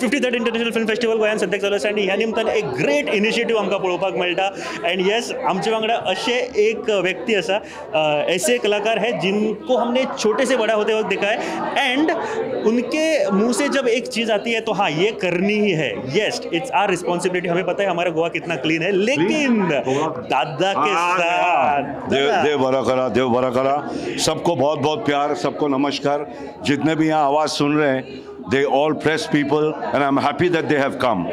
53rd international film festival गोंयांत सद्याक चलू आसा आनी ह्या निमतान एक ग्रेट इनिशिएटीव आमकां पळोवपाक मेळटा एंड येस आमचे वांगडा अशे एक व्यक्ति आसा ऐसे कलाकार है जिनको हमने छोटे से बड़ा होते वक्त देखा है एंड उनके मुंह से जब एक चीज़ आती है तो हाँ ये करनी ही है यस इट्स आवर रिस्पॉन्सिबिलिटी हमें पता है हमारा गोवा कितना क्लीन है लेकिन दादा के साथ देव बरा करा सबको बहुत बहुत प्यार सबको नमस्कार जितने भी यहाँ आवाज़ सुन रहे हैं they all press people and I'm happy that they have come.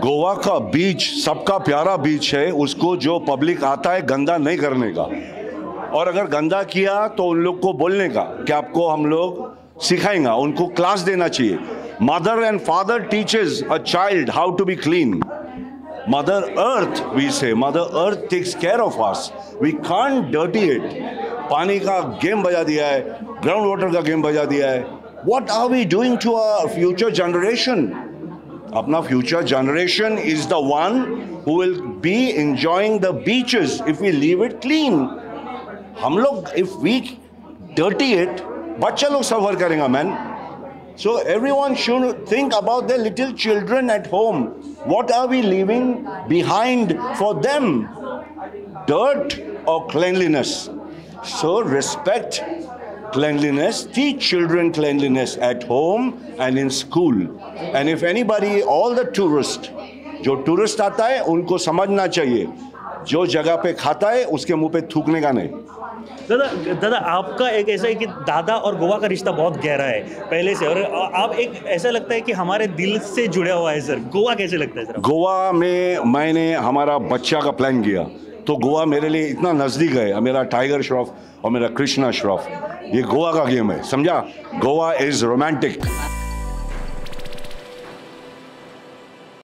Goa का बीच सबका प्यारा बीच है उसको जो पब्लिक आता है गंदा नहीं करने का और अगर गंदा किया तो उन लोग को बोलने का कि आपको हम लोग सिखाएंगे उनको क्लास देना चाहिए. Mother and father teaches a child how to be clean. Mother earth we say mother earth takes care of us. We can't dirty it. पानी का गेम बजा दिया है ग्राउंड वाटर का गेम बजा दिया है. What are we doing to our future generation? Apna future generation is the one who will be enjoying the beaches if we leave it clean. हम लोग if we dirty it, बच्चे लोग suffer करेंगे man. So everyone should think about their little children at home. What are we leaving behind for them? Dirt or cleanliness? So respect cleanliness, teach children cleanliness at home and in school. And if anybody, all the tourists, जो tourist आता है उनको समझना चाहिए जो जगह पे खाता है उसके मुंह पे थूकने का नहीं. दादा आपका एक ऐसा है कि दादा और गोवा का रिश्ता बहुत गहरा है पहले से और आप एक ऐसा लगता है कि हमारे दिल से जुड़ा हुआ है सर. गोवा कैसे लगता है सर? गोवा में मैंने हमारा बच्चा का प्लान किया तो गोवा मेरे लिए इतना नज़दीक है. मेरा टाइगर श्रॉफ और मेरा कृष्णा श्रॉफ ये गोवा का गेम है समझा. Goa is romantic.